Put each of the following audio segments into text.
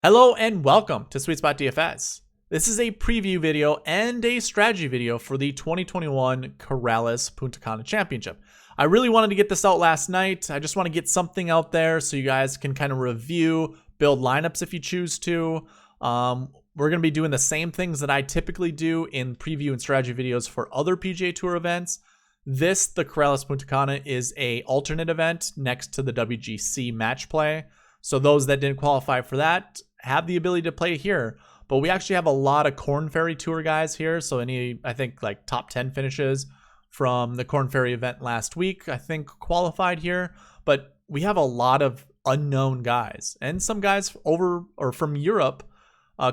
Hello and welcome to SweetSpotDFS. This is a preview video and a strategy video for the 2021 Corrales Puntacana Championship. I really wanted to get this out last night. I just want to get something out there so you guys can kind of review, build lineups if you choose to. We're going to be doing the same things that I typically do in preview and strategy videos for other PGA Tour events. The Corrales Puntacana, is a alternate event next to the WGC match play. So those that didn't qualify for that have the ability to play here. But we actually have a lot of Korn Ferry Tour guys here. So I think like top 10 finishes from the Korn Ferry event last week, I think qualified here. But we have a lot of unknown guys and some guys over or from Europe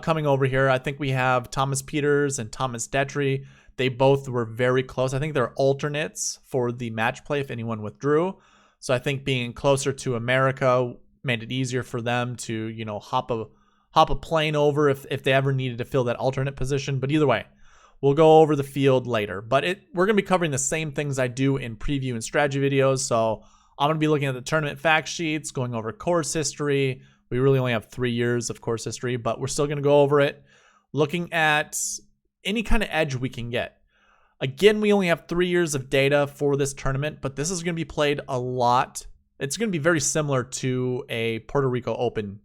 coming over here. I think we have Thomas Peters and Thomas Detry. They both were very close. I think they're alternates for the match play if anyone withdrew. So I think being closer to America made it easier for them to, hop a plane over if they ever needed to fill that alternate position. But either way, we'll go over the field later. But we're going to be covering the same things I do in preview and strategy videos. So I'm going to be looking at the tournament fact sheets, going over course history. We really only have 3 years of course history, but we're still going to go over it, looking at any kind of edge we can get. Again, we only have 3 years of data for this tournament, but this is going to be played a lot. It's going to be very similar to a Puerto Rico Open,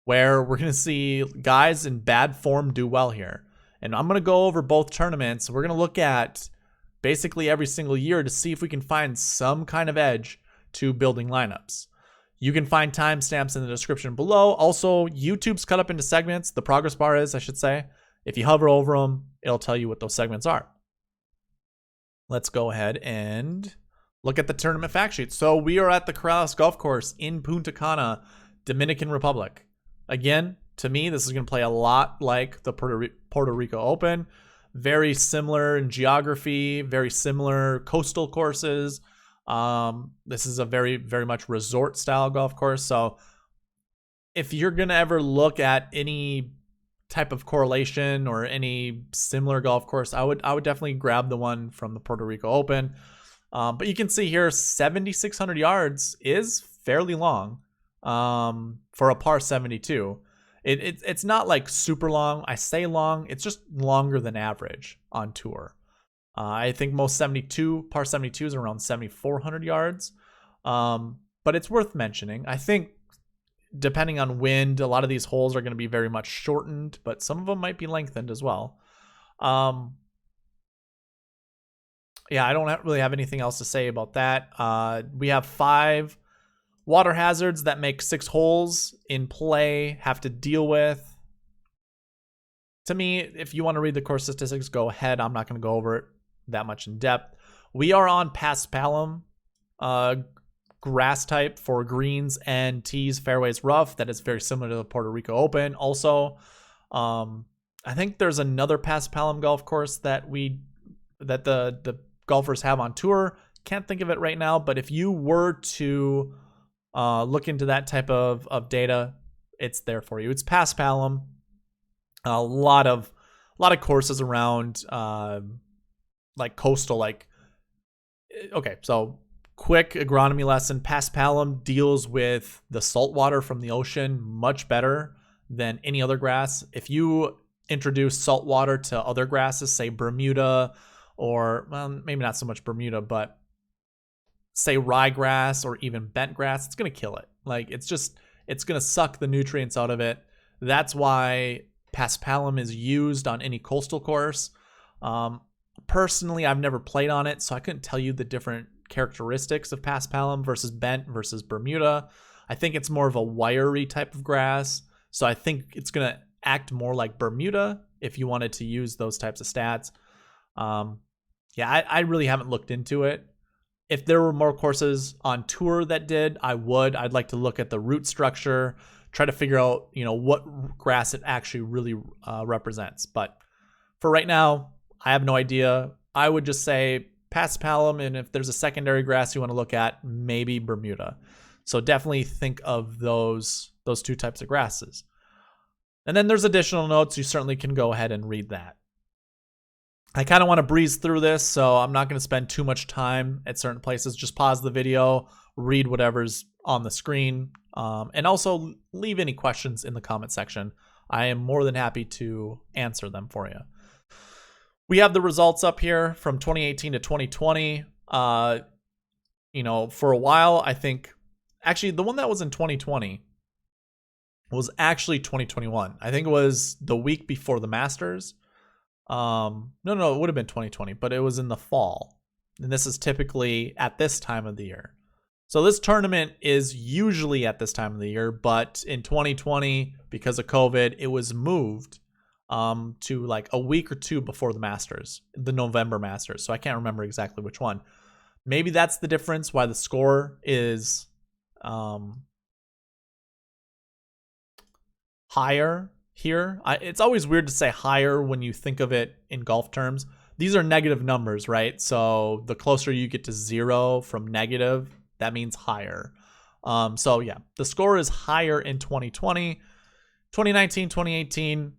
where we're going to see guys in bad form do well here. And I'm going to go over both tournaments. We're going to look at basically every single year to see if we can find some kind of edge to building lineups. You can find timestamps in the description below. Also, YouTube's cut up into segments. The progress bar is, I should say. If you hover over them, it'll tell you what those segments are. Let's go ahead and look at the tournament fact sheet. So we are at the Corrales Golf Course in Punta Cana, Dominican Republic. Again, to me, this is going to play a lot like the Puerto Rico Open. Very similar in geography, very similar coastal courses. This is a very, very much resort style golf course. So if you're going to ever look at any type of correlation or any similar golf course, I would definitely grab the one from the Puerto Rico Open. But you can see here 7,600 yards is fairly long for a par 72. It's not like super long. I say long, it's just longer than average on tour. I think most par 72s are around 7,400 yards. But it's worth mentioning. I think depending on wind, a lot of these holes are going to be very much shortened, but some of them might be lengthened as well. Yeah, I don't really have anything else to say about that. We have 5 water hazards that make 6 holes in play have to deal with. To me, if you want to read the course statistics, go ahead. I'm not going to go over it that much in depth. We are on paspalum grass type for greens and tees, fairways, rough. That is very similar to the Puerto Rico Open. Also, I think there's another paspalum golf course that the golfers have on tour. Can't think of it right now, but if you were to look into that type of data, it's there for you. It's paspalum. A lot of courses around like coastal, okay, so quick agronomy lesson. Paspalum deals with the salt water from the ocean much better than any other grass. If you introduce salt water to other grasses, say Bermuda, or well, maybe not so much Bermuda, but say ryegrass or even bent grass, it's going to kill it. It's going to suck the nutrients out of it. That's why paspalum is used on any coastal course. Personally, I've never played on it, so I couldn't tell you the different characteristics of paspalum versus bent versus Bermuda. I think it's more of a wiry type of grass, so I think it's going to act more like Bermuda if you wanted to use those types of stats. Yeah, I really haven't looked into it. If there were more courses on tour that did, I'd like to look at the root structure, try to figure out, what grass it actually really represents. But for right now, I have no idea. I would just say paspalum, and if there's a secondary grass you want to look at, maybe Bermuda. So definitely think of those 2 types of grasses. And then there's additional notes. You certainly can go ahead and read that. I kind of want to breeze through this, so I'm not going to spend too much time at certain places. Just pause the video, read whatever's on the screen. And also leave any questions in the comment section. I am more than happy to answer them for you. We have the results up here from 2018 to 2020. You know, for a while, I think, actually, the one that was in 2020 was actually 2021. I think it was the week before the Masters. No, it would have been 2020, but it was in the fall. And this is typically at this time of the year. So this tournament is usually at this time of the year, but in 2020, because of COVID, it was moved to like a week or two before the Masters, the November Masters. So I can't remember exactly which one. Maybe that's the difference why the score is higher here. It's always weird to say higher when you think of it in golf terms. These are negative numbers, right? So the closer you get to 0 from negative, that means higher. So yeah, the score is higher in 2020. 2019, 2018,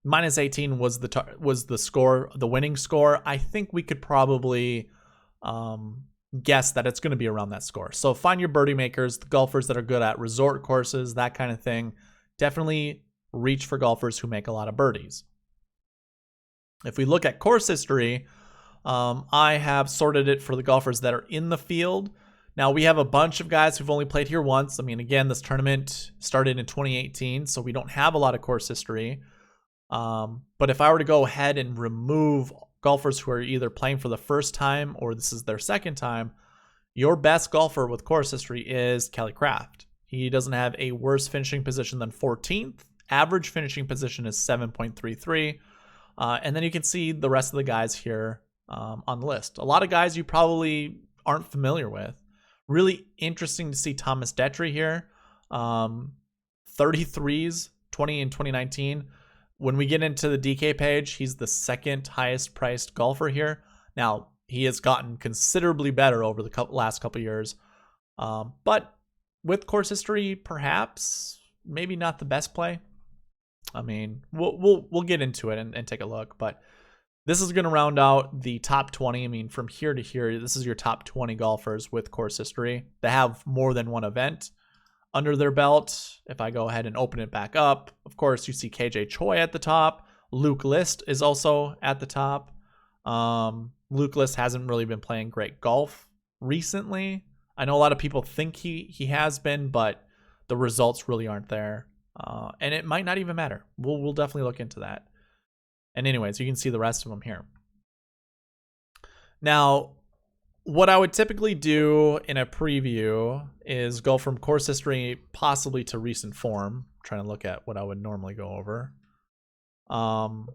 minus 18 was the score, the winning score. I think we could probably guess that it's going to be around that score. So find your birdie makers, the golfers that are good at resort courses, that kind of thing. Definitely reach for golfers who make a lot of birdies. If we look at course history, I have sorted it for the golfers that are in the field. Now, we have a bunch of guys who've only played here once. I mean, again, this tournament started in 2018, so we don't have a lot of course history. But if I were to go ahead and remove golfers who are either playing for the first time or this is their second time, your best golfer with course history is Kelly Craft. He doesn't have a worse finishing position than 14th. Average finishing position is 7.33. And then you can see the rest of the guys here on the list. A lot of guys you probably aren't familiar with. Really interesting to see Thomas Detry here. 33s, 20 and 2019. When we get into the DK page, he's the second highest priced golfer here. Now, he has gotten considerably better over the last couple years. But with course history, perhaps, maybe not the best play. I mean, we'll get into it and take a look. But this is going to round out the top 20. I mean, from here to here, this is your top 20 golfers with course history that have more than one event under their belt. If I go ahead and open it back up, of course, you see KJ Choi at the top. Luke List is also at the top. Luke List hasn't really been playing great golf recently. I know a lot of people think he has been, but the results really aren't there. And it might not even matter. We'll definitely look into that. And anyways, you can see the rest of them here. Now, what I would typically do in a preview is go from course history possibly to recent form. I'm trying to look at what I would normally go over. How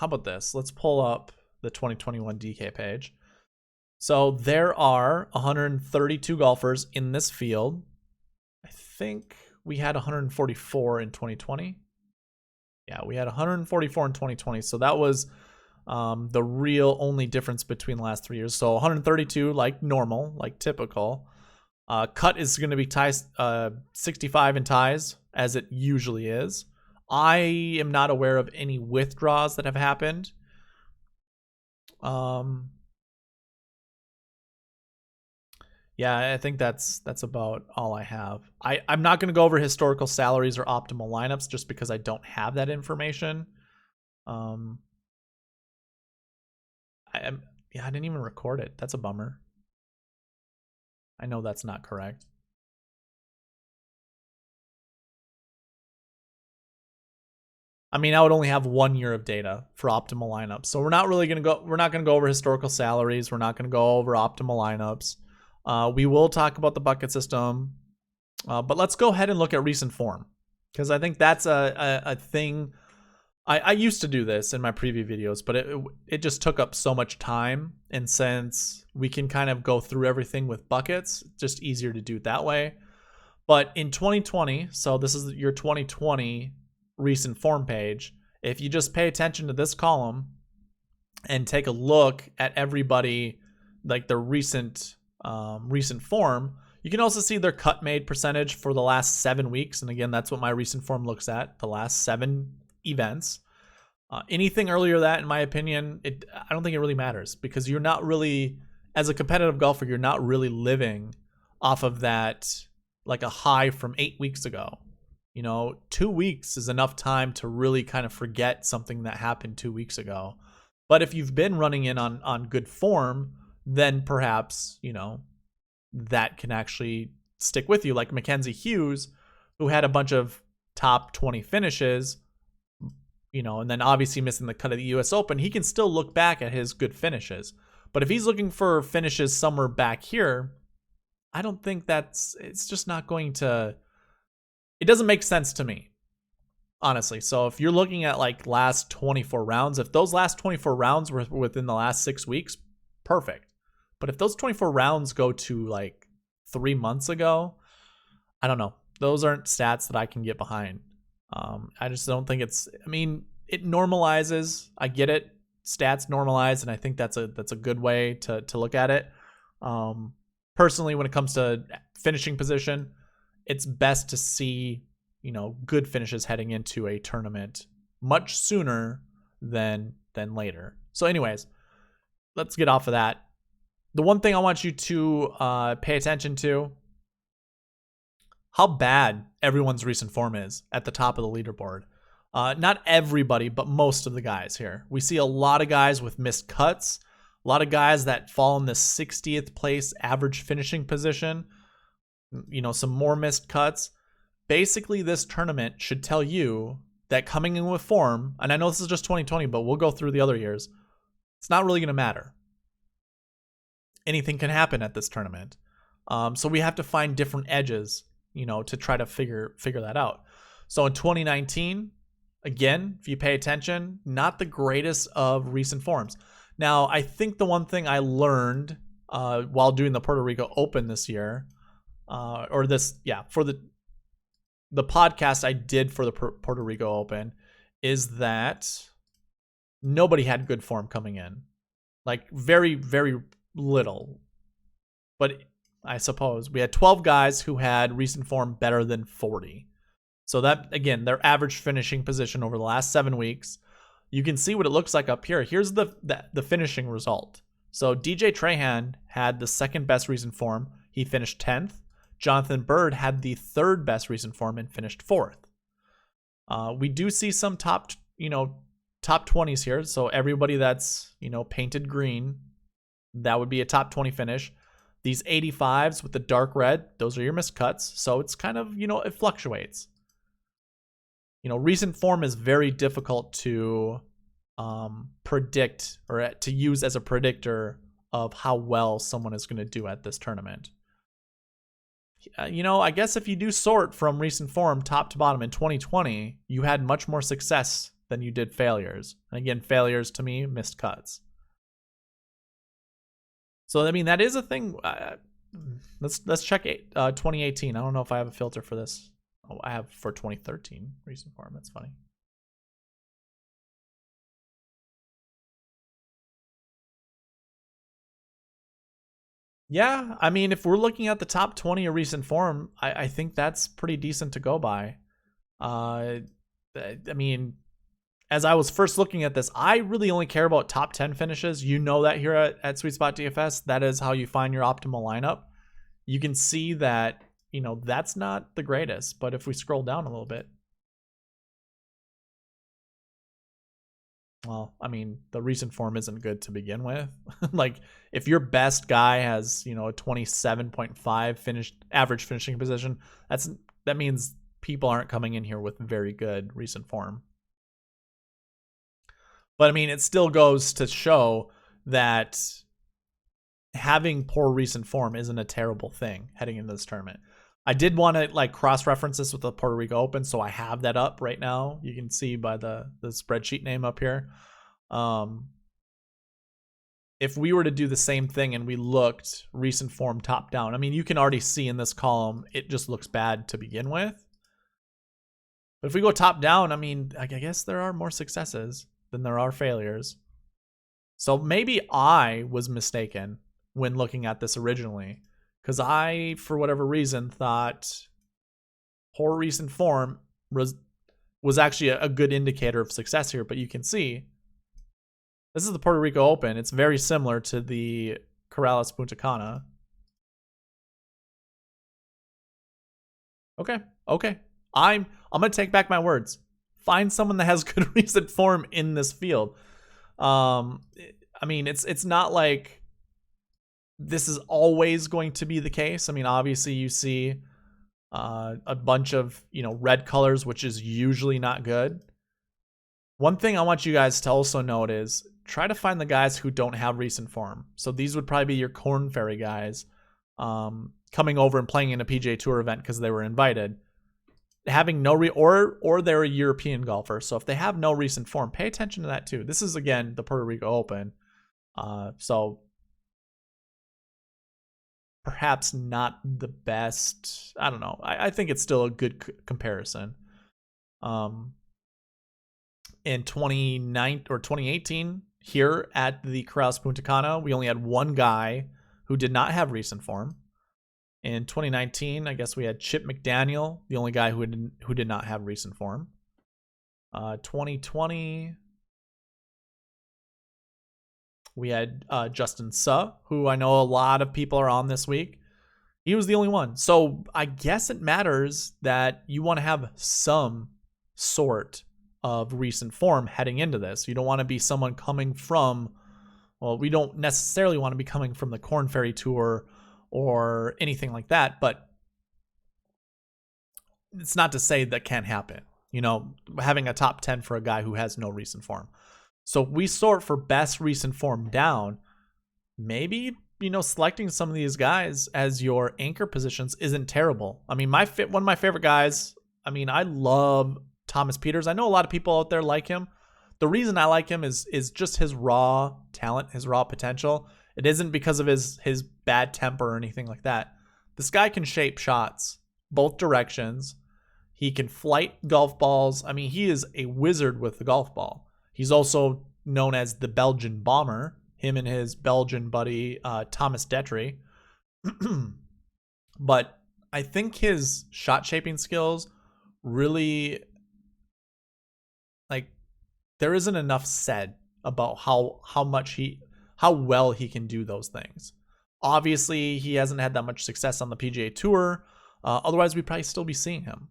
about this? Let's pull up the 2021 DK page. So there are 132 golfers in this field. I think we had 144 in 2020. Yeah, we had 144 in 2020. So that was the real only difference between the last 3 years. So 132, like normal, like typical. Cut is going to be ties, 65 in ties, as it usually is. I am not aware of any withdraws that have happened. Yeah, I think that's about all I have. I'm not going to go over historical salaries or optimal lineups just because I don't have that information. I didn't even record it. That's a bummer. I know that's not correct. I mean, I would only have 1 year of data for optimal lineups. So we're not going to go over historical salaries. We're not going to go over optimal lineups. We will talk about the bucket system, but let's go ahead and look at recent form, because I think that's a thing. I used to do this in my preview videos, but it just took up so much time, and since we can kind of go through everything with buckets, it's just easier to do it that way. But in 2020, so this is your 2020 recent form page, if you just pay attention to this column and take a look at everybody, like their recent form, you can also see their cut made percentage for the last 7 weeks. And again, that's what my recent form looks at, the last 7 events. Anything earlier than that, in my opinion, I don't think it really matters, because you're not really as a competitive golfer, you're not really living off of that, like a high from 8 weeks ago. 2 weeks is enough time to really kind of forget something that happened 2 weeks ago. But if you've been running in on good form, then perhaps, that can actually stick with you. Like Mackenzie Hughes, who had a bunch of top 20 finishes, and then obviously missing the cut of the US Open, he can still look back at his good finishes. But if he's looking for finishes somewhere back here, I don't think it's just not going to, it doesn't make sense to me, honestly. So if you're looking at like last 24 rounds, if those last 24 rounds were within the last 6 weeks, perfect. But if those 24 rounds go to like 3 months ago, I don't know. Those aren't stats that I can get behind. I just don't think it normalizes. I get it. Stats normalize, and I think that's a good way to look at it. Personally, when it comes to finishing position, it's best to see, good finishes heading into a tournament much sooner than later. So anyways, let's get off of that. The one thing I want you to pay attention to, how bad everyone's recent form is at the top of the leaderboard. Not everybody, but most of the guys here. We see a lot of guys with missed cuts, a lot of guys that fall in the 60th place average finishing position, some more missed cuts. Basically, this tournament should tell you that coming in with form, and I know this is just 2020, but we'll go through the other years, it's not really going to matter. Anything can happen at this tournament. So we have to find different edges, to try to figure that out. So in 2019, again, if you pay attention, not the greatest of recent forms. Now, I think the one thing I learned while doing the Puerto Rico Open this year, for the podcast I did for the Puerto Rico Open, is that nobody had good form coming in. Like very, very little. But I suppose we had 12 guys who had recent form better than 40. So that, again, their average finishing position over the last 7 weeks. You can see what it looks like up here. Here's the finishing result. So DJ Trahan had the second best recent form. He finished 10th. Jonathan Bird had the third best recent form and finished 4th. We do see some top 20s here. So everybody that's, painted green, that would be a top 20 finish. These 85s with the dark red, those are your missed cuts. So it's kind of, it fluctuates. Recent form is very difficult to predict or to use as a predictor of how well someone is going to do at this tournament. I guess if you do sort from recent form top to bottom in 2020, you had much more success than you did failures. And again, failures to me, missed cuts. So, that is a thing. Let's check 2018. I don't know if I have a filter for this. Oh, I have for 2013 recent form. That's funny. Yeah, if we're looking at the top 20 of recent form, I think that's pretty decent to go by. As I was first looking at this, I really only care about top 10 finishes. You know that here at SweetSpotDFS, that is how you find your optimal lineup. You can see that, that's not the greatest. But if we scroll down a little bit, well, the recent form isn't good to begin with. Like, if your best guy has, a 27.5 average finishing position, that means people aren't coming in here with very good recent form. But it still goes to show that having poor recent form isn't a terrible thing heading into this tournament. I did want to cross-reference this with the Puerto Rico Open, so I have that up right now. You can see by the spreadsheet name up here. If we were to do the same thing and we looked recent form top down, you can already see in this column, it just looks bad to begin with. But if we go top down, I guess there are more successes than there are failures. So maybe I was mistaken when looking at this originally, because I, for whatever reason, thought poor recent form was actually a good indicator of success here. But you can see this is the Puerto Rico Open. It's very similar to the Corrales Puntacana. Okay. I'm gonna take back my words. Find someone that has good recent form in this field. I mean, it's not like this is always going to be the case. I mean, obviously you see a bunch of, red colors, which is usually not good. One thing I want you guys to also note is try to find the guys who don't have recent form. So these would probably be your Corn Ferry guys coming over and playing in a PGA Tour event because they were invited. Having no or they're a European golfer. So if they have no recent form, pay attention to that too. This is, again, the Puerto Rico Open. So perhaps not the best. I don't know. I think it's still a good comparison. In 2018, here at the Corrales Puntacana, we only had one guy who did not have recent form. In 2019, I guess we had Chip McDaniel, the only guy who did not have recent form. 2020, we had Justin Suh, who I know a lot of people are on this week. He was the only one. So I guess it matters that you want to have some sort of recent form heading into this. You don't want to be someone coming from, well, we don't necessarily want to be coming from the Corn Ferry Tour or anything like that, but it's not to say that can't happen. Having a top 10 for a guy who has no recent form. So we sort for best recent form down. Maybe, selecting some of these guys as your anchor positions isn't terrible. I mean, one of my favorite guys, I mean, I love Thomas Pieters. I know a lot of people out there like him. The reason I like him is just his raw talent, his raw potential. It isn't because of his bad temper or anything like that. This guy can shape shots both directions. He can flight golf balls. I mean, he is a wizard with the golf ball. He's also known as the Belgian Bomber, him and his Belgian buddy, Thomas Detry. But I think his shot shaping skills really, there isn't enough said about how well he can do those things. Obviously, he hasn't had that much success on the PGA Tour. Otherwise, we'd probably still be seeing him.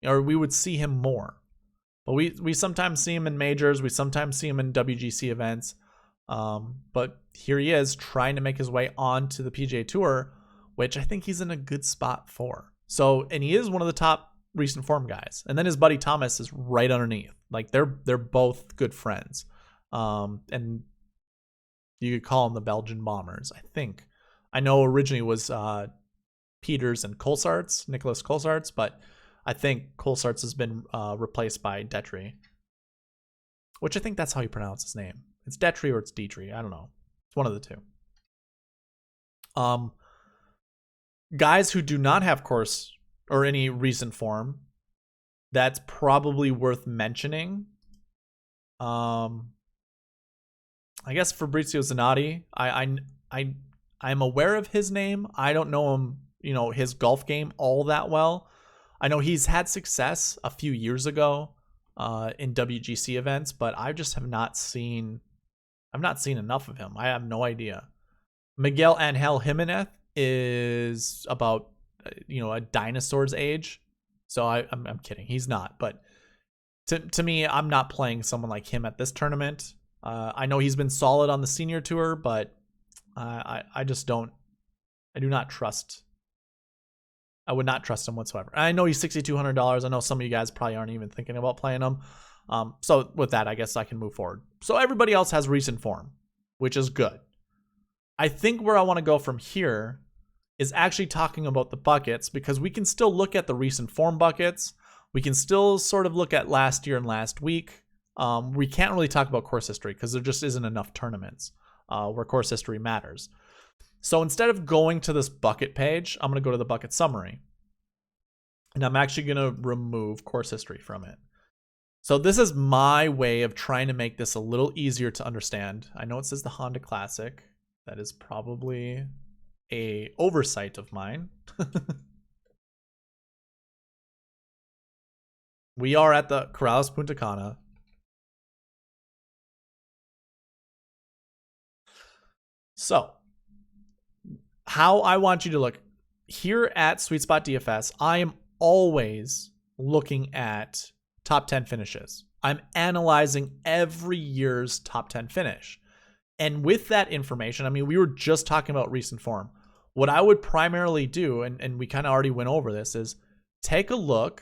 Or we would see him more. But we sometimes see him in majors. We sometimes see him in WGC events. But here he is trying to make his way onto the PGA Tour, which I think he's in a good spot for. So, and he is one of the top recent form guys. And then his buddy Thomas is right underneath. They're both good friends. And you could call them the Belgian Bombers, I think. I know originally it was Pieters and Colsaerts, Nicholas Colsaerts, but I think Colsaerts has been replaced by Detry, which I think that's how you pronounce his name. It's Detry or it's Detry. I don't know. It's one of the two. Guys who do not have course or any recent form, that's probably worth mentioning. I guess Fabrizio Zanotti. I'm aware of his name. I don't know him, his golf game all that well. I know he's had success a few years ago in WGC events, but I just have not seen enough of him. I have no idea. Miguel Angel Jimenez is about a dinosaur's age. So I'm kidding. He's not, but to me, I'm not playing someone like him at this tournament. I know he's been solid on the senior tour, but I do not trust. I would not trust him whatsoever. I know he's $6,200. I know some of you guys probably aren't even thinking about playing him. So with that, I guess I can move forward. So everybody else has recent form, which is good. I think where I want to go from here is actually talking about the buckets, because we can still look at the recent form buckets. We can still sort of look at last year and last week. We can't really talk about course history because there just isn't enough tournaments where course history matters. So instead of going to this bucket page, I'm going to go to the bucket summary. And I'm actually going to remove course history from it. So this is my way of trying to make this a little easier to understand. I know it says the Honda Classic. That is probably an oversight of mine. We are at the Corrales Puntacana. So how I want you to look here at SweetSpotDFS, I am always looking at top 10 finishes. I'm analyzing every year's top 10 finish. And with that information, I mean, we were just talking about recent form. What I would primarily do, and we kind of already went over this, is take a look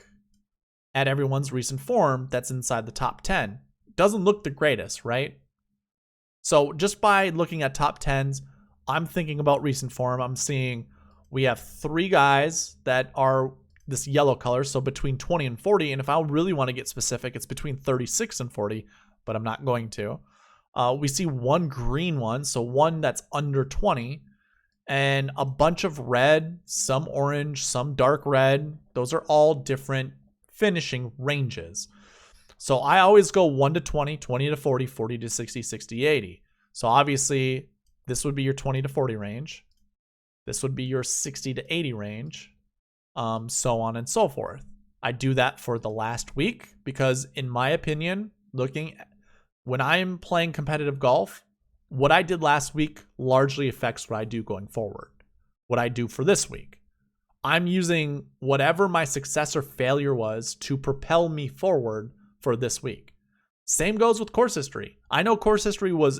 at everyone's recent form that's inside the top 10. Doesn't look the greatest, right? So just by looking at top 10s, I'm thinking about recent form. I'm seeing we have 3 guys that are this yellow color, so between 20 and 40. And if I really want to get specific, it's between 36 and 40, but I'm not going to. We see 1 green one, so one that's under 20, and a bunch of red, some orange, some dark red. Those are all different finishing ranges. So I always go 1 to 20, 20 to 40, 40 to 60, 60 to 80. So obviously this would be your 20 to 40 range. This would be your 60 to 80 range, so on and so forth. I do that for the last week because, in my opinion, when I'm playing competitive golf, what I did last week largely affects what I do going forward, what I do for this week. I'm using whatever my success or failure was to propel me forward for this week. Same goes with course history. I know course history was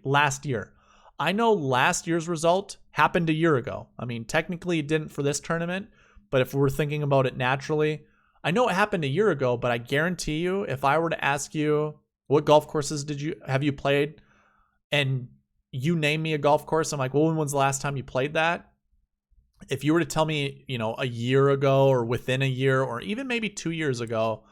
last year. I know last year's result happened a year ago. I mean, technically it didn't for this tournament, but if we're thinking about it naturally, I know it happened a year ago, but I guarantee you, if I were to ask you, what golf courses have you played? And you name me a golf course, I'm like, well, when was the last time you played that? If you were to tell me, a year ago or within a year or even maybe 2 years ago,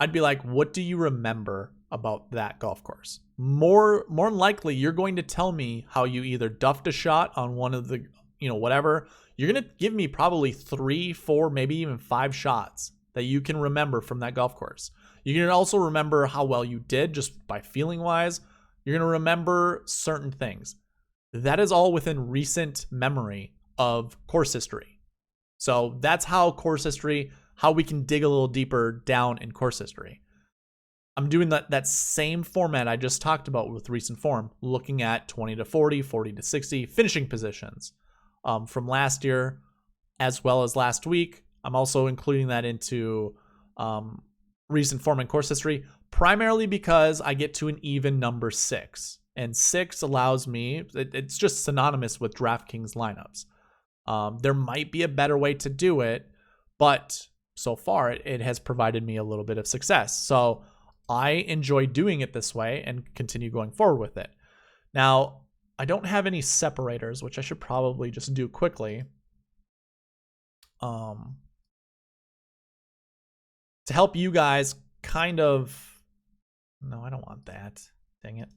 I'd be like, what do you remember about that golf course? More than likely, you're going to tell me how you either duffed a shot on one of the, whatever. You're going to give me probably 3, 4, maybe even 5 shots that you can remember from that golf course. You can also remember how well you did just by feeling wise. You're going to remember certain things. That is all within recent memory of course history. So that's how we can dig a little deeper down in course history. I'm doing that same format I just talked about with recent form, looking at 20 to 40, 40 to 60 finishing positions from last year as well as last week. I'm also including that into recent form and course history, primarily because I get to an even number 6. And 6 allows me, it's just synonymous with DraftKings lineups. There might be a better way to do it, but so far it has provided me a little bit of success. So I enjoy doing it this way and continue going forward with it. Now, I don't have any separators, which I should probably just do quickly. To help you guys kind of... No, I don't want that. Dang it.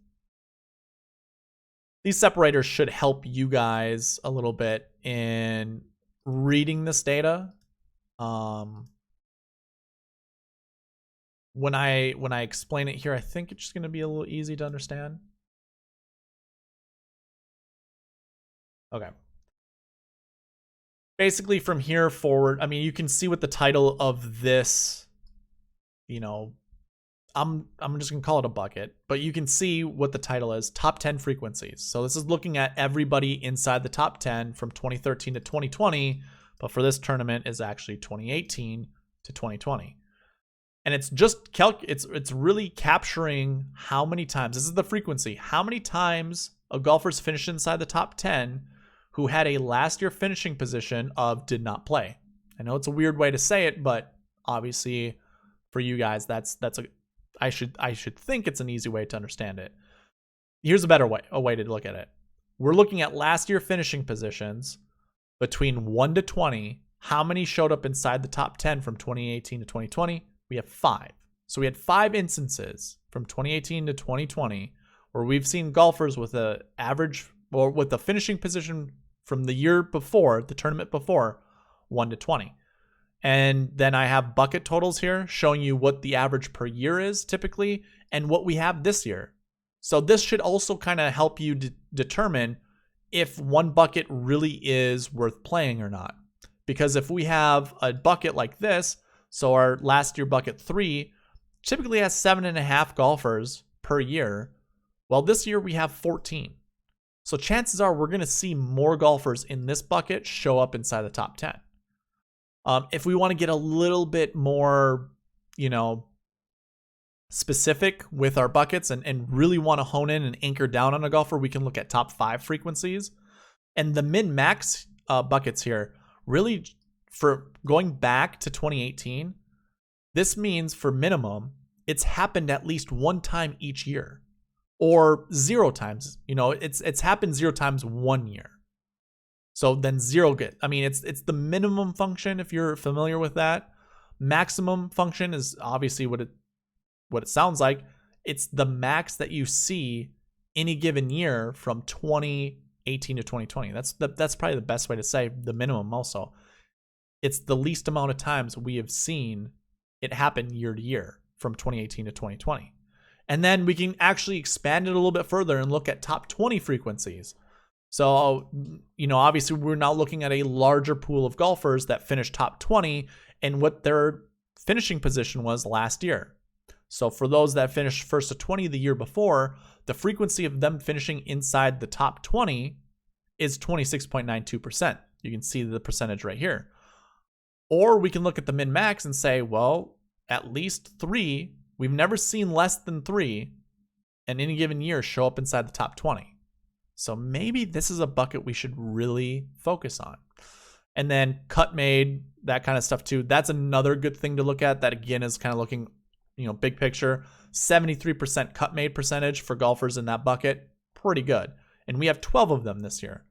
These separators should help you guys a little bit in reading this data. When I explain it here, I think it's just going to be a little easy to understand. Okay. Basically, from here forward, I mean, you can see what the title of this, I'm just going to call it a bucket, but you can see what the title is, top 10 frequencies. So this is looking at everybody inside the top 10 from 2013 to 2020, but for this tournament is actually 2018 to 2020. And it's just it's really capturing how many times, this is the frequency, how many times a golfer's finished inside the top 10 who had a last year finishing position of did not play. I know it's a weird way to say it, but obviously for you guys, I should think it's an easy way to understand it. Here's a way to look at it. We're looking at last year finishing positions between 1 to 20. How many showed up inside the top 10 from 2018 to 2020? We have 5. So we had 5 instances from 2018 to 2020 where we've seen golfers with a average or with the finishing position from the year before, the tournament before, 1 to 20. And then I have bucket totals here showing you what the average per year is typically and what we have this year. So this should also kind of help you determine if one bucket really is worth playing or not. Because if we have a bucket like this, so our last year bucket 3 typically has 7.5 golfers per year. Well, this year we have 14. So chances are we're going to see more golfers in this bucket show up inside the top 10. If we want to get a little bit more, specific with our buckets and really want to hone in and anchor down on a golfer, we can look at top 5 frequencies. And the min-max buckets here, really for going back to 2018, this means for minimum, it's happened at least one time each year, or 0 times. It's happened 0 times 1 year. So then 0 it's the minimum function if you're familiar with that. Maximum function is obviously what it sounds like. It's the max that you see any given year from 2018 to 2020. That's probably the best way to say the minimum also. It's the least amount of times we have seen it happen year to year from 2018 to 2020. And then we can actually expand it a little bit further and look at top 20 frequencies. So, obviously we're now looking at a larger pool of golfers that finished top 20 and what their finishing position was last year. So for those that finished first to 20 the year before, the frequency of them finishing inside the top 20 is 26.92%. You can see the percentage right here. Or we can look at the min-max and say, well, at least 3, we've never seen less than 3 in any given year show up inside the top 20. So maybe this is a bucket we should really focus on. And then cut made, that kind of stuff too. That's another good thing to look at. That again is kind of looking, big picture. 73% cut made percentage for golfers in that bucket. Pretty good. And we have 12 of them this year.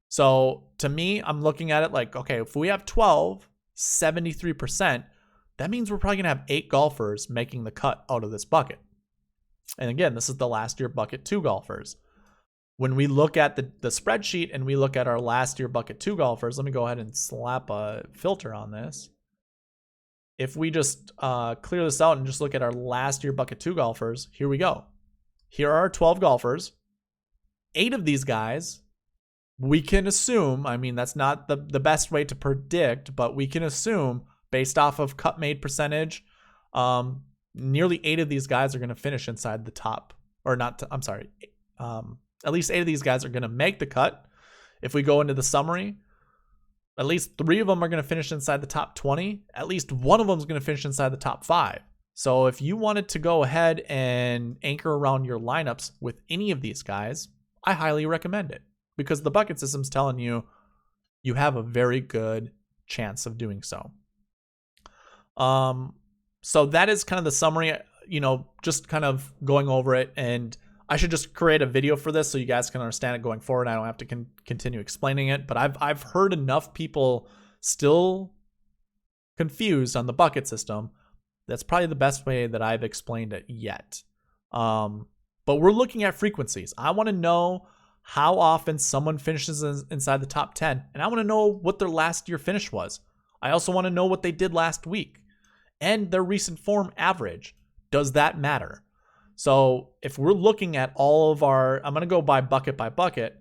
So to me, I'm looking at it like, okay, if we have 12, 73%, that means we're probably going to have 8 golfers making the cut out of this bucket. And again, this is the last year bucket 2 golfers. When we look at the spreadsheet and we look at our last year bucket 2 golfers, let me go ahead and slap a filter on this. If we just clear this out and just look at our last year bucket 2 golfers, here we go. Here are our 12 golfers. 8 of these guys, we can assume, that's not the best way to predict, but we can assume based off of cut made percentage, nearly 8 of these guys are going to finish inside the top, or not, at least 8 of these guys are going to make the cut. If we go into the summary, at least 3 of them are going to finish inside the top 20. At least 1 of them is going to finish inside the top 5. So if you wanted to go ahead and anchor around your lineups with any of these guys, I highly recommend it, because the bucket system's telling you you have a very good chance of doing so. So that is kind of the summary, just kind of going over it. And I should just create a video for this so you guys can understand it going forward. I don't have to continue explaining it, but I've heard enough people still confused on the bucket system. That's probably the best way that I've explained it yet. But we're looking at frequencies. I want to know how often someone finishes inside the top 10, and I want to know what their last year finish was. I also want to know what they did last week and their recent form average. Does that matter? So if we're looking at all of I'm going to go by bucket.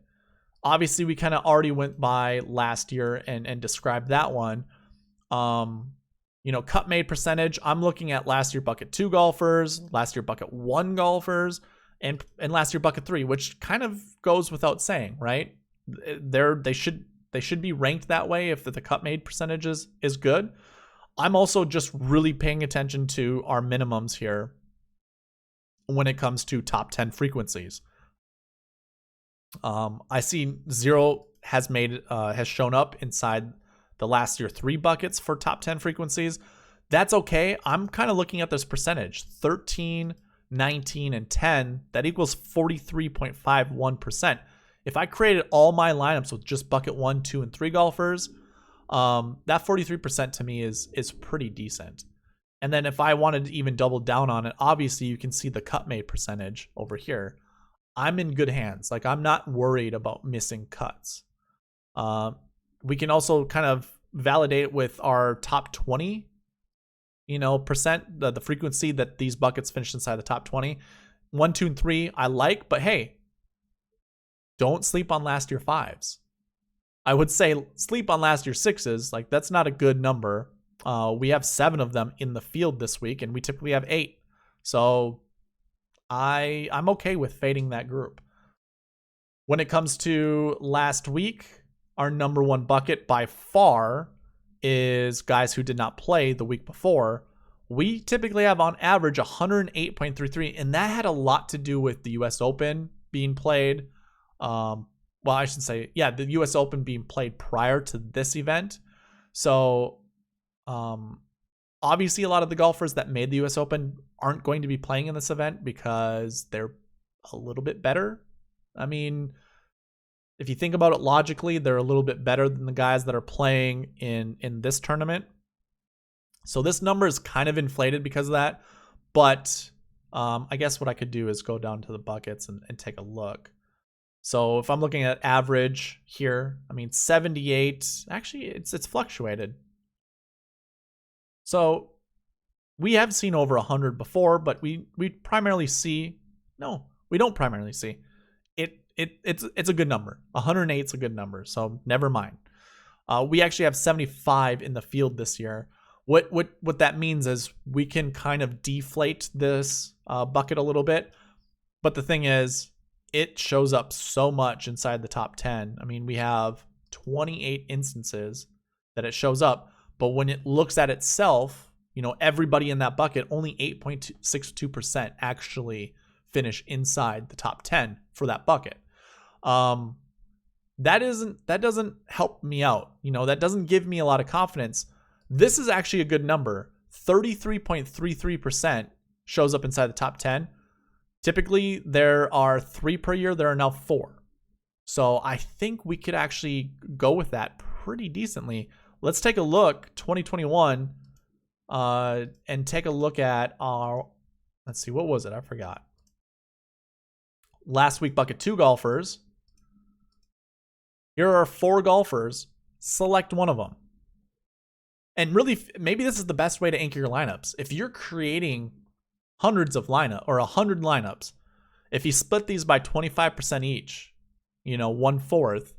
Obviously, we kind of already went by last year and described that one. Cut made percentage, I'm looking at last year bucket 2 golfers, last year bucket 1 golfers, and last year bucket 3, which kind of goes without saying, right? They should be ranked that way if the cut made percentage is good. I'm also just really paying attention to our minimums here when it comes to top 10 frequencies. I see 0 has shown up inside the last year 3 buckets for top 10 frequencies. That's okay. I'm kind of looking at this percentage, 13, 19, and 10. That equals 43.51%. If I created all my lineups with just bucket 1, 2, and 3 golfers, that 43% to me is pretty decent. And then if I wanted to even double down on it, obviously you can see the cut made percentage over here. I'm in good hands. Like, I'm not worried about missing cuts. We can also kind of validate it with our top 20, percent, the frequency that these buckets finish inside the top 20. 1, 2, and 3 I like, but hey, don't sleep on last year 5s. I would say sleep on last year 6s. Like, that's not a good number. We have 7 of them in the field this week, and we typically have 8. So I'm okay with fading that group. When it comes to last week, our number one bucket by far is guys who did not play the week before. We typically have on average 108.33, and that had a lot to do with the US Open being played. Well, I should say, yeah, the US Open being played prior to this event. So, obviously, a lot of the golfers that made the US Open aren't going to be playing in this event because they're a little bit better. I mean, if you think about it logically, they're a little bit better than the guys that are playing in this tournament. So this number is kind of inflated because of that. But I guess what I could do is go down to the buckets and take a look. So if I'm looking at average here, I mean 78. Actually, it's fluctuated. So we have seen over 100 before, but we primarily see, no, we don't primarily see. It's a good number. 108 is a good number, so never mind. We actually have 75 in the field this year. What that means is we can kind of deflate this bucket a little bit, but the thing is, it shows up so much inside the top 10. I mean, we have 28 instances that it shows up, but when it looks at itself, everybody in that bucket, only 8.62% actually finish inside the top 10 for that bucket. That doesn't help me out. That doesn't give me a lot of confidence. This is actually a good number. 33.33% shows up inside the top 10. Typically, there are 3 per year. There are now 4. So I think we could actually go with that pretty decently. Let's take a look, 2021, and take a look at our, let's see, what was it? I forgot. Last week, bucket 2 golfers. Here are 4 golfers. Select one of them. And really, maybe this is the best way to anchor your lineups. If you're creating hundreds of lineup or 100 lineups, if you split these by 25% each, 1/4,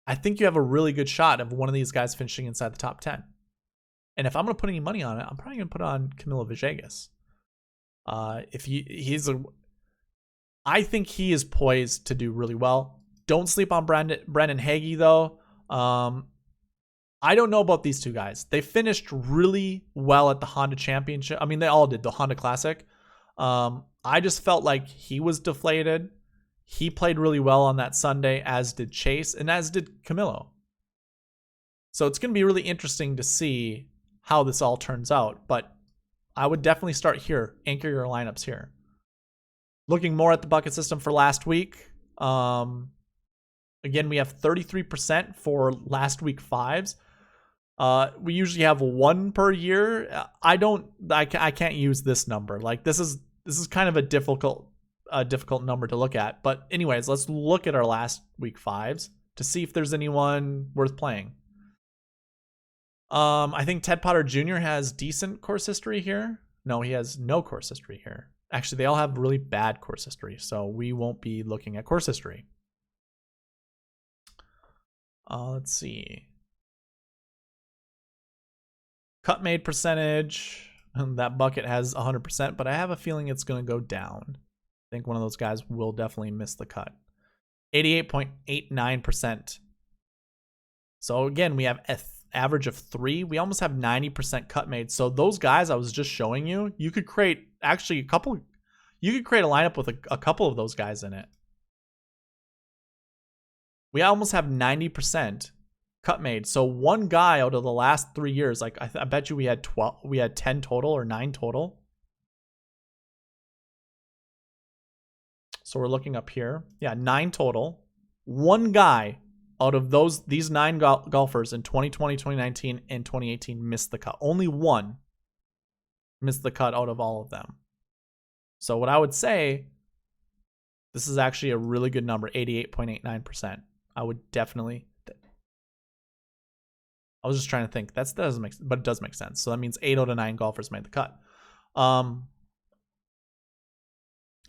I think you have a really good shot of one of these guys finishing inside the top 10. And if I'm going to put any money on it, I'm probably going to put it on Camilo Villegas. I think he is poised to do really well. Don't sleep on Brendan Hagee though. I don't know about these two guys. They finished really well at the Honda Championship. I mean, they all did, the Honda Classic. I just felt like he was deflated. He played really well on that Sunday, as did Chase, and as did Camilo. So it's going to be really interesting to see how this all turns out. But I would definitely start here. Anchor your lineups here. Looking more at the bucket system for last week. Again, we have 33% for last week 5s. We usually have 1 per year. I can't use this number. Like this is kind of a difficult number to look at. But anyways, let's look at our last week 5s to see if there's anyone worth playing. I think Ted Potter Jr. has decent course history here. No, he has no course history here. Actually, they all have really bad course history, so we won't be looking at course history. Let's see. Cut made percentage. That bucket has 100%, but I have a feeling it's going to go down. I think one of those guys will definitely miss the cut. 88.89%. So again, we have an average of 3. We almost have 90% cut made. So those guys I was just showing you, you could create actually you could create a lineup with a couple of those guys in it. We almost have 90% cut made. So one guy out of the last 3 years, like I bet you we had 10 total or 9 total. So we're looking up here. Yeah, 9 total. One guy out of these 9 golfers in 2020, 2019, and 2018 missed the cut. Only one missed the cut out of all of them. So what I would say, this is actually a really good number, 88.89%. I would definitely. I was just trying to think. That doesn't make, but it does make sense. So that means 8 out of 9 golfers made the cut.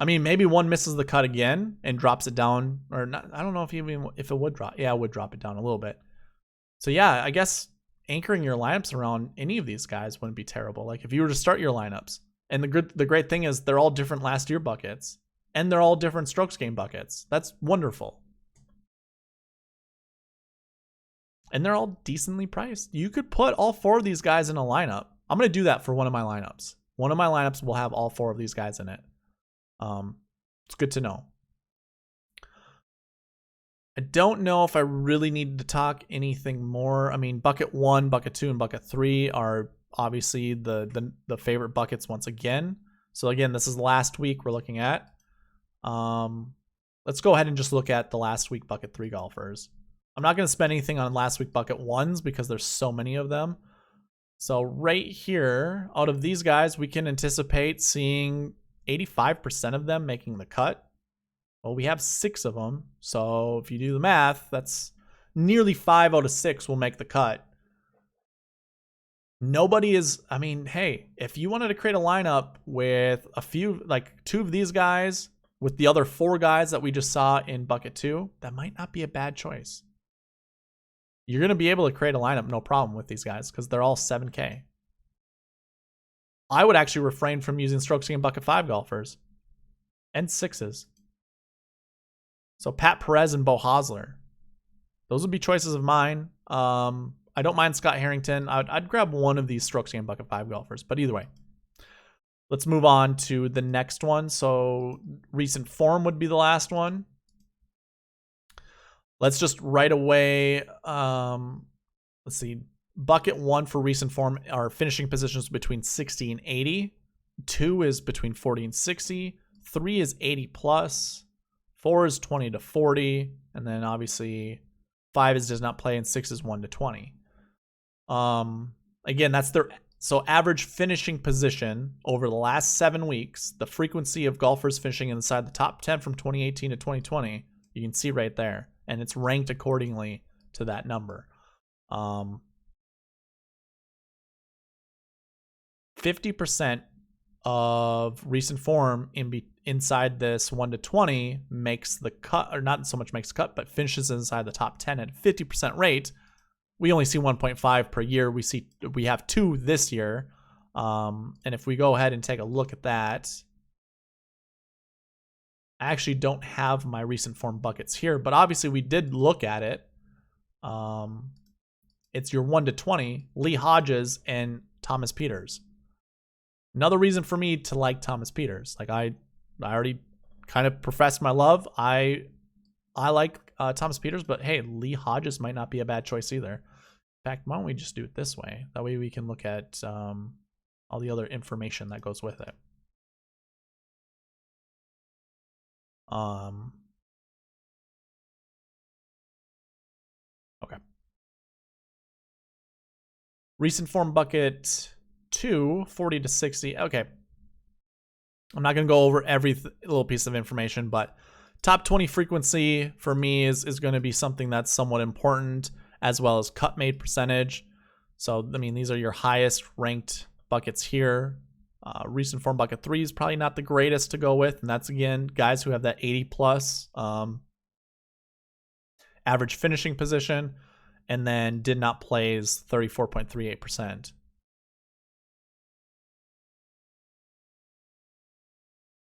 I mean, maybe one misses the cut again and drops it down, or not. I don't know if it would drop. Yeah, it would drop it down a little bit. So yeah, I guess anchoring your lineups around any of these guys wouldn't be terrible. Like if you were to start your lineups, and the great thing is they're all different last year buckets. And they're all different strokes gained buckets. That's wonderful. And they're all decently priced. You could put all 4 of these guys in a lineup. I'm going to do that for one of my lineups. One of my lineups will have all 4 of these guys in it. It's good to know. I don't know if I really need to talk anything more. I mean, bucket 1, bucket 2, and bucket 3 are obviously the favorite buckets once again. So again, this is last week we're looking at. Let's go ahead and just look at the last week bucket 3 golfers. I'm not going to spend anything on last week bucket 1s because there's so many of them. So right here, out of these guys, we can anticipate seeing 85% of them making the cut. Well, we have 6 of them. So if you do the math, that's nearly 5 out of 6 will make the cut. Nobody is, I mean, hey, if you wanted to create a lineup with a few, like 2 of these guys with the other 4 guys that we just saw in bucket 2, that might not be a bad choice. You're going to be able to create a lineup no problem with these guys because they're all 7K. I would actually refrain from using strokes gained bucket 5 golfers and 6s. So Pat Perez and Bo Hosler. Those would be choices of mine. I don't mind Scott Harrington. I'd grab one of these strokes gained bucket 5 golfers, but either way. Let's move on to the next one. So recent form would be the last one. Let's just right away, let's see. Bucket 1 for recent form are finishing positions between 60 and 80. 2 is between 40 and 60. 3 is 80 plus. 4 is 20 to 40. And then obviously 5 is does not play and 6 is 1 to 20. Again, that's their so average finishing position over the last 7 weeks. The frequency of golfers finishing inside the top 10 from 2018 to 2020. You can see right there. And it's ranked accordingly to that number. 50% of recent form inside this 1 to 20 makes the cut, or not so much makes the cut, but finishes inside the top 10 at 50% rate. We only see 1.5 per year. We have 2 this year. And if we go ahead and take a look at that, I actually don't have my recent form buckets here, but obviously we did look at it. It's your 1 to 20, Lee Hodges and Thomas Peters. Another reason for me to like Thomas Peters. Like I already kind of professed my love. I like Thomas Peters, but hey, Lee Hodges might not be a bad choice either. In fact, why don't we just do it this way? That way we can look at all the other information that goes with it. Okay. Recent form bucket 2, 40 to 60. Okay. I'm not going to go over every little piece of information, but top 20 frequency for me is going to be something that's somewhat important, as well as cut made percentage. So, I mean, these are your highest ranked buckets here. Recent form bucket 3 is probably not the greatest to go with, and that's again guys who have that 80 plus average finishing position, and then did not play is 34.38%.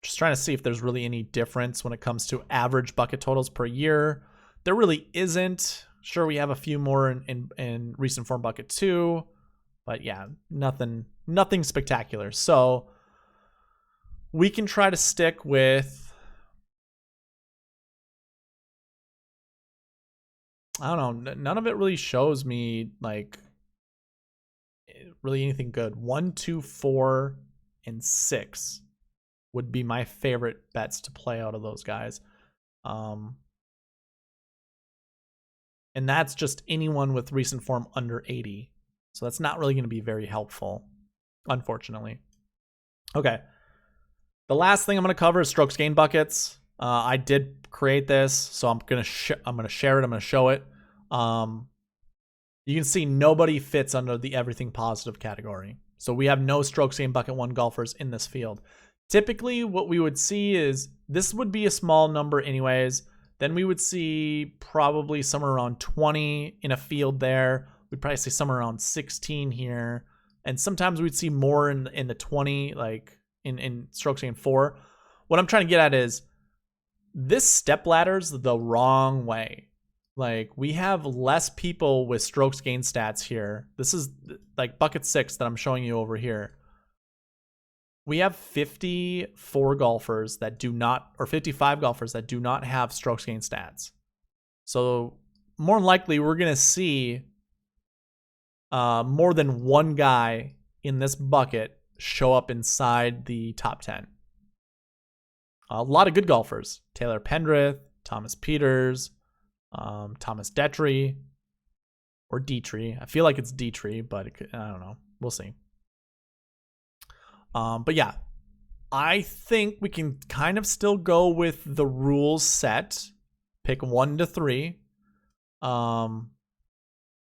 Just trying to see if there's really any difference when it comes to average bucket totals per year. There really isn't. Sure, we have a few more in recent form bucket 2, but yeah, nothing spectacular. So we can try to stick with, I don't know, none of it really shows me like really anything good. 1, 2, 4, and 6 would be my favorite bets to play out of those guys. And that's just anyone with recent form under 80. So that's not really going to be very helpful, unfortunately. Okay. The last thing I'm going to cover is strokes gained buckets. I did create this, so I'm going to share it. I'm going to show it. You can see nobody fits under the everything positive category. So we have no strokes gained bucket 1 golfers in this field. Typically, what we would see is this would be a small number anyways. Then we would see probably somewhere around 20 in a field there. We'd probably see somewhere around 16 here. And sometimes we'd see more in the 20, like in strokes gained 4. What I'm trying to get at is this step ladder's the wrong way. Like, we have less people with strokes gained stats here. This is like bucket 6 that I'm showing you over here. We have 54 golfers that do not, or 55 golfers that do not have strokes gained stats. So more than likely, we're going to see more than one guy in this bucket show up inside the top 10. A lot of good golfers. Taylor Pendrith, Thomas Peters, Thomas Detry, or Detry. I feel like it's Detry, but I don't know. We'll see. But yeah, I think we can kind of still go with the rules set. Pick 1 to 3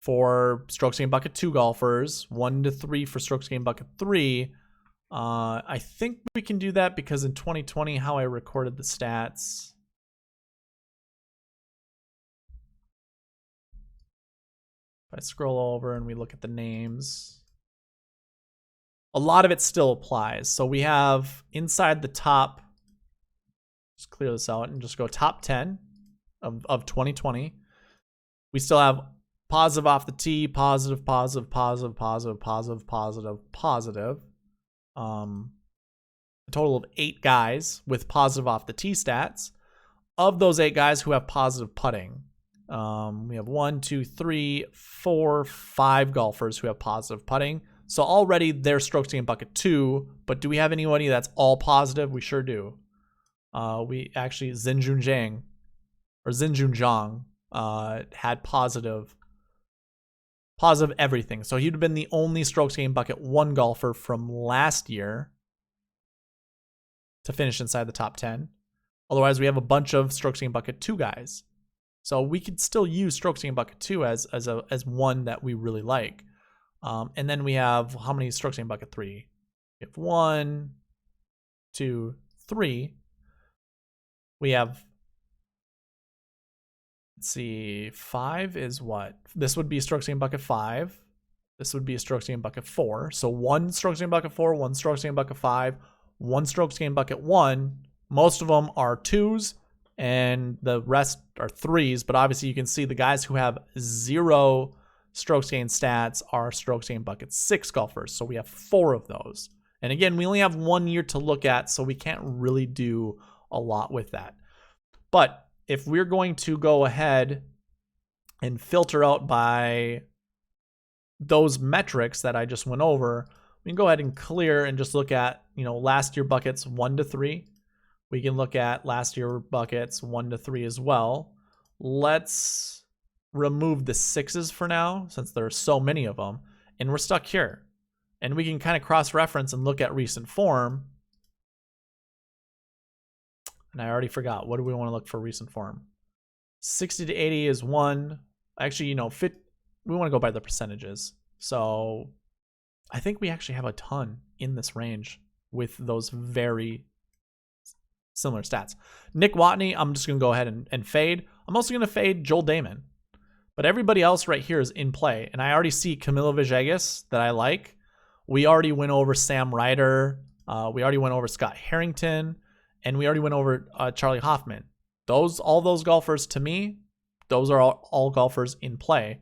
for strokes gained bucket 2 golfers, 1 to 3 for strokes gained bucket 3. I think we can do that because in 2020, how I recorded the stats. If I scroll over and we look at the names, a lot of it still applies. So we have inside the top, just clear this out and just go top 10 of 2020. We still have positive off the tee, positive, positive, positive, positive, positive, positive, positive. A total of 8 guys with positive off the tee stats. Of those 8 guys who have positive putting, we have 1, 2, 3, 4, 5 golfers who have positive putting. So already they're strokes gained bucket 2, but do we have anybody that's all positive? We sure do. We actually, Xinjun Zhang had positive everything. So he'd have been the only strokes gained bucket 1 golfer from last year to finish inside the top 10. Otherwise, we have a bunch of strokes gained bucket 2 guys. So we could still use strokes gained bucket 2 as one that we really like. And then we have how many strokes gained bucket 3? We have 1, 2, 3. We have, let's see, 5 is what? This would be strokes gained bucket 5. This would be a strokes gained bucket 4. So 1 strokes gained bucket 4, 1 strokes gained bucket 5, 1 strokes gained bucket 1. Most of them are 2s and the rest are 3s. But obviously you can see the guys who have 0 strokes gained stats are strokes gained bucket 6 golfers. So we have 4 of those. And again, we only have 1 year to look at, so we can't really do a lot with that. But if we're going to go ahead and filter out by those metrics that I just went over, we can go ahead and clear and just look at, last year buckets 1 to 3. We can look at last year buckets 1 to 3 as well. Let's remove the 6s for now, since there are so many of them, and we're stuck here. And we can kind of cross-reference and look at recent form. And I already forgot. What do we want to look for recent form? 60 to 80 is 1. Actually, we want to go by the percentages. So I think we actually have a ton in this range with those very similar stats. Nick Watney, I'm just going to go ahead and fade. I'm also going to fade Joel Damon. But everybody else right here is in play. And I already see Camilo Villegas that I like. We already went over Sam Ryder. We already went over Scott Harrington. And we already went over Charlie Hoffman. All those golfers, to me, those are all golfers in play.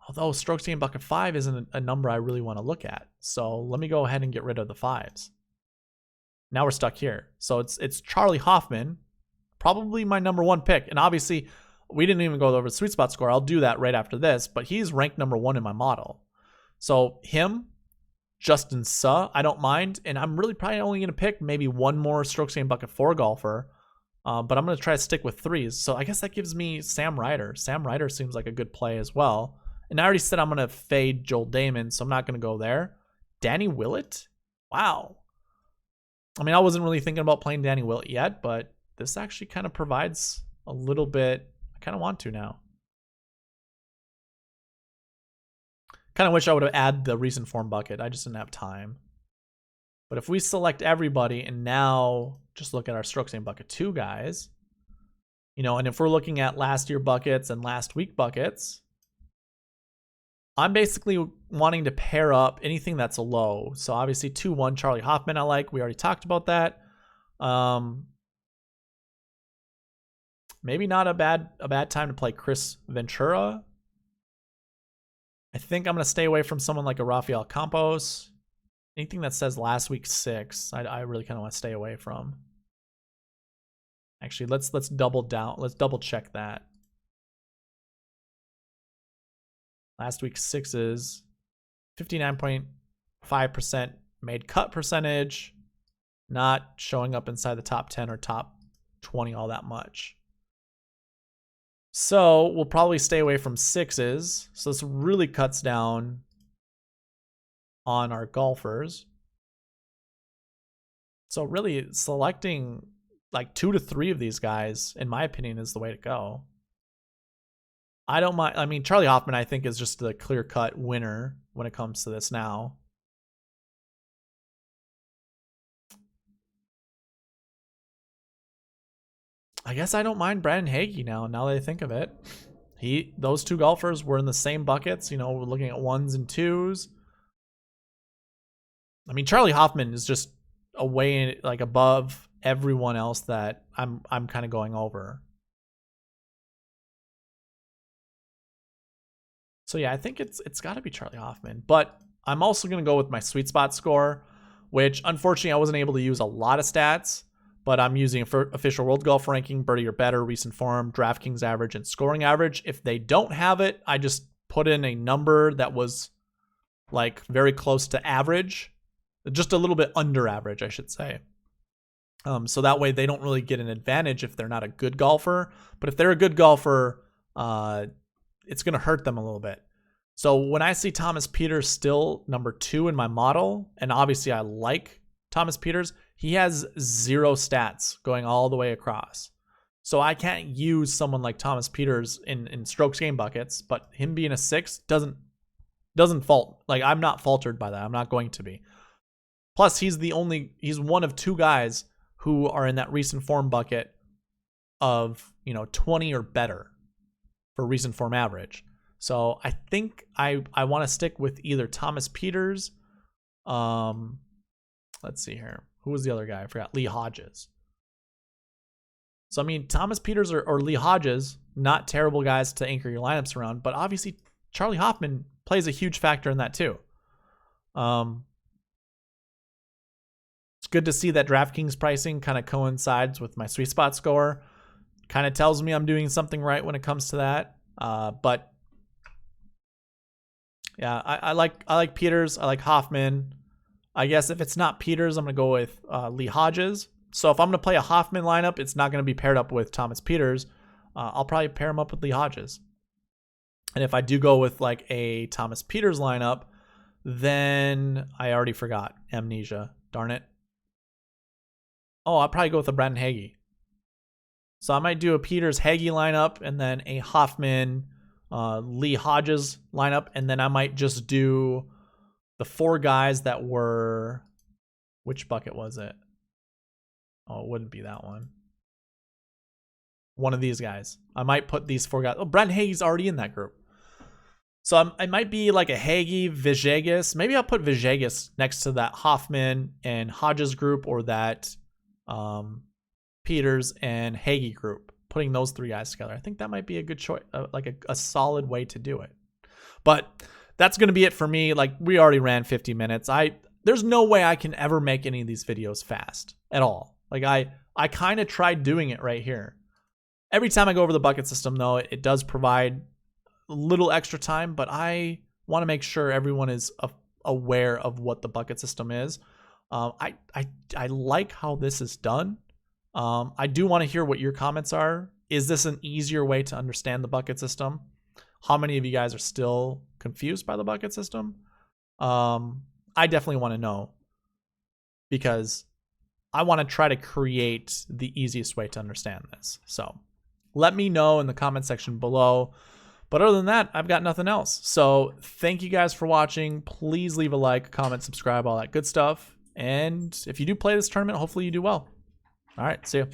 Although strokes gained bucket 5 isn't a number I really want to look at. So let me go ahead and get rid of the 5s. Now we're stuck here. So it's Charlie Hoffman, probably my number 1 pick. And obviously, we didn't even go over the sweet spot score. I'll do that right after this. But he's ranked number 1 in my model. So him, Justin Suh, I don't mind. And I'm really probably only going to pick maybe 1 more strokes gained bucket 4 golfer. But I'm going to try to stick with 3s. So I guess that gives me Sam Ryder. Sam Ryder seems like a good play as well. And I already said I'm going to fade Joel Damon, so I'm not going to go there. Danny Willett? Wow. I mean, I wasn't really thinking about playing Danny Willett yet, but this actually kind of provides a little bit. I kind of want to now. Kind of wish I would have added the recent form bucket. I just didn't have time. But if we select everybody and now just look at our strokes gained bucket 2 guys, and if we're looking at last year buckets and last week buckets, I'm basically wanting to pair up anything that's a low. So obviously 2-1 Charlie Hoffman I like. We already talked about that. Maybe not a bad time to play Chris Ventura. I think I'm going to stay away from someone like a Rafael Campos. Anything that says last week 6, I really kind of want to stay away from. Actually, let's double down. Let's double check that. Last week's 6s, 59.5% made cut percentage, not showing up inside the top 10 or top 20 all that much. So we'll probably stay away from 6s. So this really cuts down on our golfers. So really selecting like 2 to 3 of these guys, in my opinion, is the way to go. I don't mind. I mean, Charlie Hoffman, I think, is just the clear-cut winner when it comes to this now. I guess I don't mind Brandon Hagee now that I think of it. Those 2 golfers were in the same buckets. You know, we're looking at 1s and 2s. I mean, Charlie Hoffman is just away, like, above everyone else that I'm kind of going over. So yeah, I think it's got to be Charlie Hoffman. But I'm also going to go with my sweet spot score, which unfortunately I wasn't able to use a lot of stats. But I'm using official world golf ranking, birdie or better, recent form, DraftKings average, and scoring average. If they don't have it, I just put in a number that was like very close to average, just a little bit under average, I should say. So that way they don't really get an advantage if they're not a good golfer. But if they're a good golfer, it's going to hurt them a little bit. So when I see Thomas Pieters still number 2 in my model, and obviously I like Thomas Pieters, he has 0 stats going all the way across. So I can't use someone like Thomas Pieters in strokes game buckets, but him being a 6 doesn't fault. Like, I'm not faltered by that. I'm not going to be. Plus, he's one of 2 guys who are in that recent form bucket of, 20 or better for recent form average. So I think I want to stick with either Thomas Pieters. Let's see here. Who was the other guy? I forgot. Lee Hodges. So, I mean, Thomas Pieters or Lee Hodges, not terrible guys to anchor your lineups around, but obviously Charlie Hoffman plays a huge factor in that too. It's good to see that DraftKings pricing kind of coincides with my sweet spot score. Kind of tells me I'm doing something right when it comes to that. But yeah, I like Pieters. I like Hoffman. I guess if it's not Pieters, I'm going to go with Lee Hodges. So if I'm going to play a Hoffman lineup, it's not going to be paired up with Thomas Pieters. I'll probably pair him up with Lee Hodges. And if I do go with like a Thomas Pieters lineup, then I already forgot. Amnesia. Darn it. Oh, I'll probably go with a Brandon Hagee. So I might do a Pieters Hagee lineup and then a Hoffman Lee Hodges lineup. And then I might just do the 4 guys that were, which bucket was it? Oh, it wouldn't be that one. One of these guys. I might put these 4 guys. Oh, Brandon Hagee's already in that group. So I might be like a Hagee, Villegas. Maybe I'll put Villegas next to that Hoffman and Hodges group, or that Pieters and Hagee group. Putting those 3 guys together. I think that might be a good choice, like a solid way to do it. But that's going to be it for me. Like, we already ran 50 minutes. There's no way I can ever make any of these videos fast at all. Like, I kind of tried doing it right here. Every time I go over the bucket system, though, it does provide a little extra time, but I want to make sure everyone is aware of what the bucket system is. I like how this is done. I do want to hear what your comments are. Is this an easier way to understand the bucket system? How many of you guys are still confused by the bucket system? I definitely want to know, because I want to try to create the easiest way to understand this. So let me know in the comment section below. But other than that, I've got nothing else. So thank you guys for watching. Please leave a like, comment, subscribe, all that good stuff. And if you do play this tournament, hopefully you do well. All right, see you.